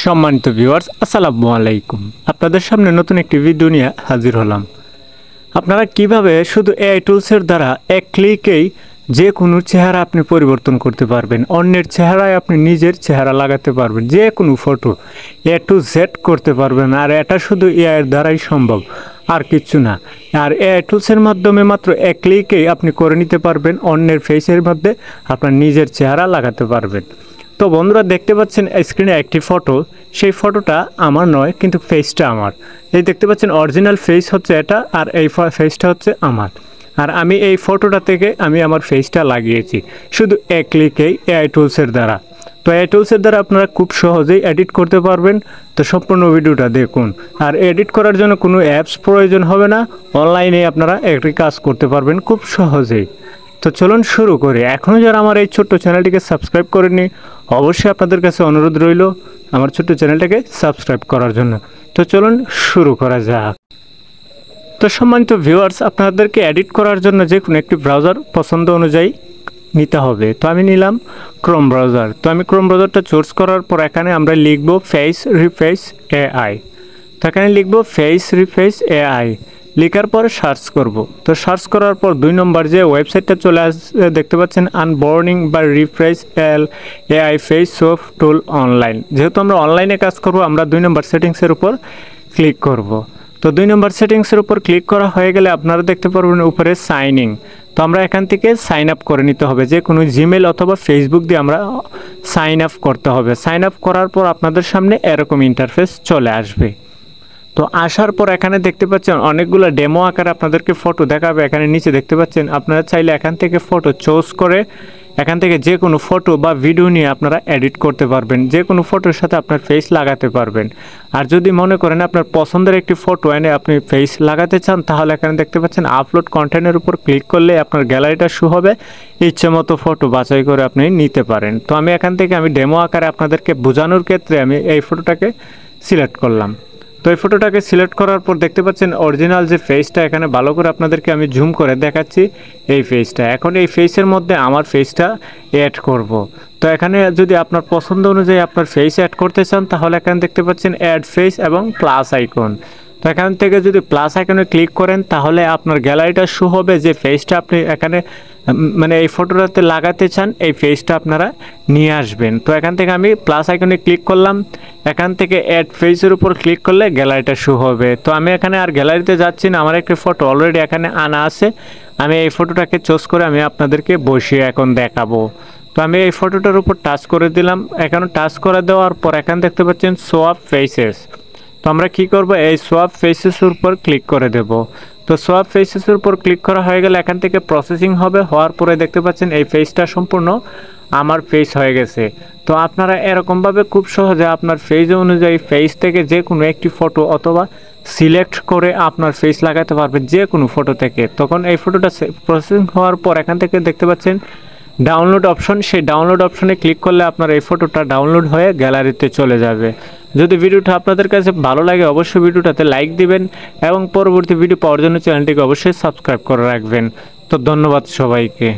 সম্মানিত ভিউয়ার্স, আসসালামু আলাইকুম। আপনাদের সামনে নতুন একটি ভিডিও নিয়ে হাজির হলাম। আপনারা কিভাবে শুধু এআই টুলসের দ্বারা এক ক্লিকেই যে কোনো চেহারা আপনি পরিবর্তন করতে পারবেন, অন্যের চেহারায় আপনি নিজের চেহারা লাগাতে পারবেন, যে কোনো ফটো এ টু জেড করতে পারবেন। আর এটা শুধু এআইয়ের দ্বারাই সম্ভব, আর কিচ্ছু না। আর এআই টুলসের মাধ্যমে মাত্র এক ক্লিকেই আপনি করে নিতে পারবেন, অন্যের ফেসের মধ্যে আপনার নিজের চেহারা লাগাতে পারবেন। তো বন্ধুরা, দেখতে পাচ্ছেন স্ক্রিনে একটি ফটো। সেই ফটোটা আমার নয়, কিন্তু ফেসটা আমার। এই দেখতে পাচ্ছেন অরিজিনাল ফেস হচ্ছে এটা, আর এই ফেসটা হচ্ছে আমার। আর আমি এই ফটোটা থেকে আমি আমার ফেসটা লাগিয়েছি শুধু এক ক্লিকেই এআই টুলসের দ্বারা। তো এআই টুলসের দ্বারা আপনারা খুব সহজেই এডিট করতে পারবেন। তো সম্পূর্ণ ভিডিওটা দেখুন। আর এডিট করার জন্য কোনো অ্যাপস প্রয়োজন হবে না, অনলাইনে আপনারা একটি কাজ করতে পারবেন খুব সহজেই। তো চলুন শুরু করি। এখনও যারা আমার এই ছোট্ট চ্যানেলটিকে সাবস্ক্রাইব করেননি, অবশ্যই আপনাদের কাছে অনুরোধ রইল আমার ছোট্ট চ্যানেলটাকে সাবস্ক্রাইব করার জন্য। তো চলুন শুরু করা যাক। তো সম্মানিত ভিউয়ার্স, আপনাদেরকে এডিট করার জন্য যে কোনো একটি ব্রাউজার পছন্দ অনুযায়ী নিতে হবে। তো আমি নিলাম ক্রোম ব্রাউজার। তো আমি ক্রোম ব্রাউজারটা চুজ করার পর এখানে আমরা লিখব ফেস রিফেস এআই। তো এখানে লিখব ফেস রিফেস এআই, লেখার পর সার্চ করব। তো সার্চ করার পর 2 নম্বর যে ওয়েবসাইটটা চলে আসছে দেখতে পাচ্ছেন, আনবর্নিং বা রিফ্রেশ এআই ফেস সোফ টুল অনলাইন। যেহেতু আমরা অনলাইনে কাজ করব, আমরা 2 নম্বর সেটিংসের উপর ক্লিক করব। তো 2 নম্বর সেটিংসের উপর ক্লিক করা হয়ে গেলে আপনারা দেখতে পারবেন উপরে সাইন ইন। তো আমরা এখান থেকে সাইন আপ করে নিতে হবে, যে কোনো জিমেল অথবা ফেসবুক দিয়ে আমরা সাইন আপ করতে হবে। সাইন আপ করার পর আপনাদের সামনে এরকম ইন্টারফেস চলে আসবে। তো আসার পর এখানে দেখতে পাচ্ছেন অনেকগুলো ডেমো আকারে আপনাদেরকে ফটো দেখাবে। এখানে নিচে দেখতে পাচ্ছেন, আপনারা চাইলে এখান থেকে ফটো চুজ করে এখান থেকে যে কোনো ফটো বা ভিডিও নিয়ে আপনারা এডিট করতে পারবেন, যে কোনো ফটোর সাথে আপনার ফেস লাগাতে পারবেন। আর যদি মনে করেন আপনার পছন্দের একটি ফটো এনে আপনি ফেস লাগাতে চান, তাহলে এখানে দেখতে পাচ্ছেন আপলোড কন্টেন্টের উপর ক্লিক করলে আপনার গ্যালারিটা শো হবে, ইচ্ছে মতো ফটো বাছাই করে আপনি নিতে পারেন। তো আমি এখান থেকে ডেমো আকারে আপনাদেরকে বোঝানোর ক্ষেত্রে আমি এই ফটোটাকে সিলেক্ট করলাম। তো এই ফটোটাকে সিলেক্ট করার পর দেখতে পাচ্ছেন অরিজিনাল যে ফেসটা, এখানে ভালো করে আপনাদেরকে আমি জুম করে দেখাচ্ছি এই ফেসটা। এখন এই ফেসের মধ্যে আমার ফেসটা অ্যাড করব। তো এখানে যদি আপনার পছন্দ অনুযায়ী আপনার ফেস অ্যাড করতে চান, তাহলে এখানে দেখতে পাচ্ছেন অ্যাড ফেস এবং প্লাস আইকন। তো এখান থেকে যদি প্লাস আইকনে ক্লিক করেন, তাহলে আপনার গ্যালারিটা শো হবে যে ফেসটা আপনি এখানে মানে এই ফটোটাতে লাগাতে চান, এই ফেসটা আপনারা নিয়ে আসবেন। তো এখান থেকে আমি প্লাস আইকনে ক্লিক করলাম। এখান থেকে অ্যাড ফেসের উপর ক্লিক করলে গ্যালারিটা শো হবে। তো আমি এখানে আর গ্যালারিতে যাচ্ছি না, আমার একটি ফটো অলরেডি এখানে আনা আছে। আমি এই ফটোটাকে চুজ করে আমি আপনাদেরকে বসিয়ে এখন দেখাবো। তো আমি এই ফটোটার উপর টাচ করে দিলাম। এখানে টাচ করে দেওয়ার পর এখানে দেখতে পাচ্ছেন সোয়াপ ফেসেস। তো আমরা কি করব, এই সোয়াপ ফেসেসের উপর ক্লিক করে দেব। তো সোয়াপ ফেসেসের উপর ক্লিক করা হয়ে গেলে এখান থেকে প্রসেসিং হবে। হওয়ার পরে দেখতে পাচ্ছেন এই ফেসটা সম্পূর্ণ আমার ফেস হয়ে গেছে। তো আপনারা এরকমভাবে খুব সহজে আপনার ফেস অনুযায়ী ফেস থেকে যে কোনো একটি ফটো অথবা সিলেক্ট করে আপনার ফেস লাগাতে পারবেন যে কোনো ফটো থেকে। তখন এই ফটোটা প্রসেসিং হওয়ার পর এখান থেকে দেখতে পাচ্ছেন ডাউনলোড অপশন, সেই ডাউনলোড অপশনে ক্লিক করলে আপনার এই ফটোটা ডাউনলোড হয়ে গ্যালারিতে চলে যাবে। যদি ভিডিওটা আপনাদের কাছে ভালো লাগে, অবশ্যই ভিডিওটাতে লাইক দিবেন এবং পরবর্তী ভিডিও পাওয়ার জন্য চ্যানেলটিকে অবশ্যই সাবস্ক্রাইব করে রাখবেন। তো ধন্যবাদ সবাইকে।